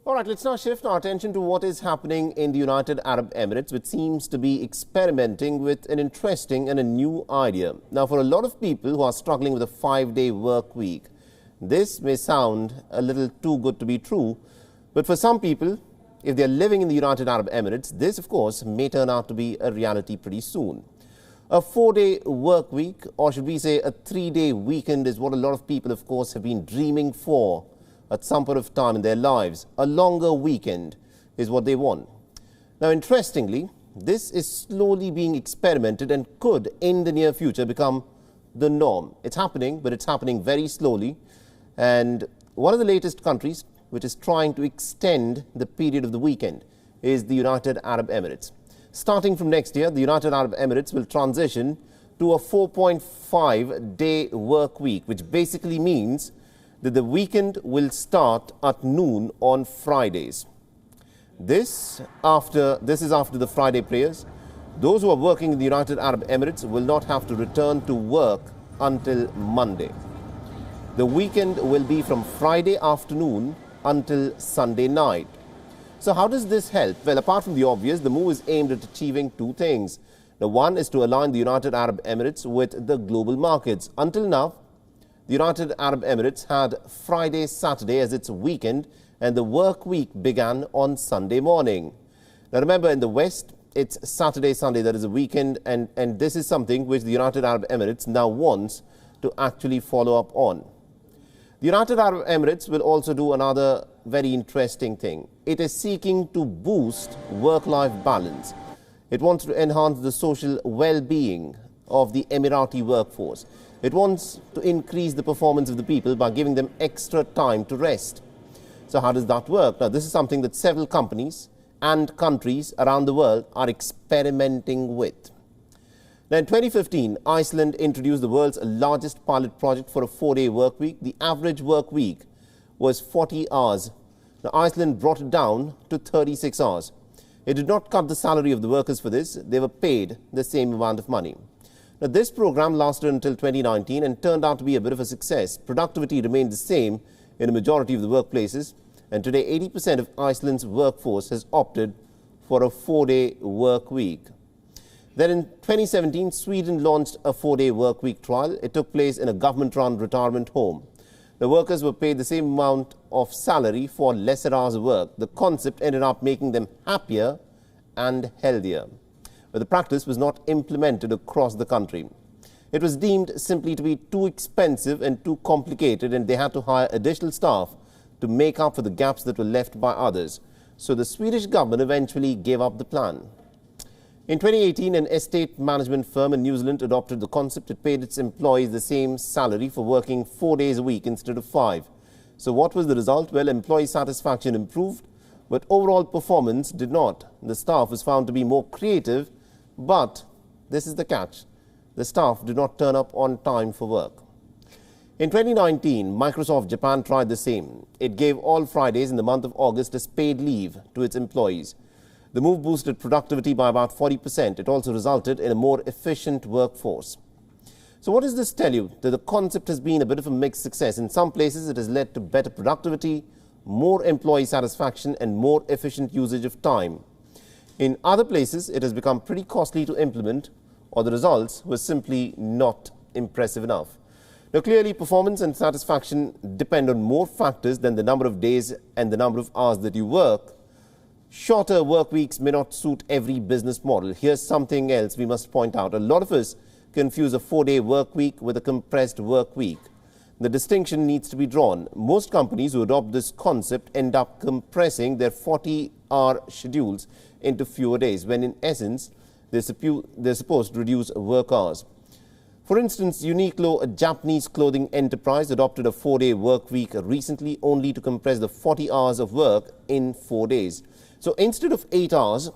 All right, let's now shift our attention to what is happening in the United Arab Emirates, which seems to be experimenting with an interesting and a new idea. Now, for a lot of people who are struggling with a 5-day work week, this may sound a little too good to be true. But for some people, if they're living in the United Arab Emirates, this, of course, may turn out to be a reality pretty soon. A 4-day work week, or should we say a 3-day weekend, is what a lot of people, of course, have been dreaming for at some point of time in their lives. A longer weekend is what they want. Now, interestingly, this is slowly being experimented and could, in the near future, become the norm. It's happening, but it's happening very slowly. And one of the latest countries which is trying to extend the period of the weekend is the United Arab Emirates. Starting from next year, the United Arab Emirates will transition to a 4.5-day work week, which basically means that the weekend will start at noon on Fridays. This is after the Friday prayers. Those who are working in the United Arab Emirates will not have to return to work until Monday. The weekend will be from Friday afternoon until Sunday night. So how does this help? Well, apart from the obvious, the move is aimed at achieving two things. The one is to align the United Arab Emirates with the global markets. Until now, the United Arab Emirates had Friday, Saturday as its weekend, and the work week began on Sunday morning. Now remember, in the West, it's Saturday, Sunday, that is a weekend, and this is something which the United Arab Emirates now wants to actually follow up on. The United Arab Emirates will also do another very interesting thing. It is seeking to boost work-life balance. It wants to enhance the social well-being of the Emirati workforce. It wants to increase the performance of the people by giving them extra time to rest. So how does that work? Now, this is something that several companies and countries around the world are experimenting with. Now, in 2015, Iceland introduced the world's largest pilot project for a 4-day work week. The average work week was 40 hours. Now, Iceland brought it down to 36 hours. It did not cut the salary of the workers for this. They were paid the same amount of money. Now, this program lasted until 2019 and turned out to be a bit of a success. Productivity remained the same in a majority of the workplaces, and today 80% of Iceland's workforce has opted for a 4-day work week. Then in 2017, Sweden launched a 4-day work week trial. It took place in a government-run retirement home. The workers were paid the same amount of salary for lesser hours of work. The concept ended up making them happier and healthier. But the practice was not implemented across the country. It was deemed simply to be too expensive and too complicated, and they had to hire additional staff to make up for the gaps that were left by others. So the Swedish government eventually gave up the plan. In 2018, an estate management firm in New Zealand adopted the concept. It paid its employees the same salary for working 4 days a week instead of 5. So what was the result? Well, employee satisfaction improved, but overall performance did not. The staff was found to be more creative, but this is the catch. The staff did not turn up on time for work. In 2019, Microsoft Japan tried the same. It gave all Fridays in the month of August as paid leave to its employees. The move boosted productivity by about 40%. It also resulted in a more efficient workforce. So what does this tell you? That the concept has been a bit of a mixed success. In some places, it has led to better productivity, more employee satisfaction, and more efficient usage of time. In other places, it has become pretty costly to implement, or the results were simply not impressive enough. Now, clearly, performance and satisfaction depend on more factors than the number of days and the number of hours that you work. Shorter work weeks may not suit every business model. Here's something else we must point out. A lot of us confuse a 4-day work week with a compressed work week. The distinction needs to be drawn. Most companies who adopt this concept end up compressing their 40-hour schedules into fewer days, when in essence, they're supposed to reduce work hours. For instance, Uniqlo, a Japanese clothing enterprise, adopted a 4-day work week recently, only to compress the 40 hours of work in 4 days. So instead of 8 hours,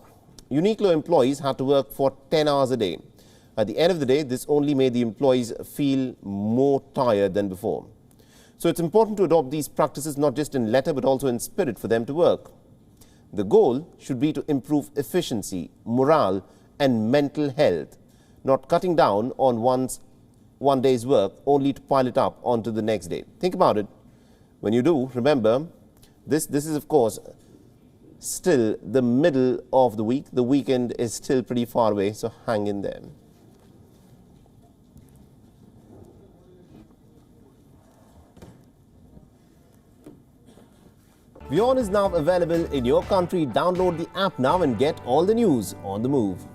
Uniqlo employees had to work for 10 hours a day. At the end of the day, this only made the employees feel more tired than before. So it's important to adopt these practices not just in letter but also in spirit for them to work. The goal should be to improve efficiency, morale, and mental health, not cutting down on one day's work only to pile it up onto the next day. Think about it. When you do, remember, this is, of course, still the middle of the week. The weekend is still pretty far away, so hang in there. WION is now available in your country. Download the app now and get all the news on the move.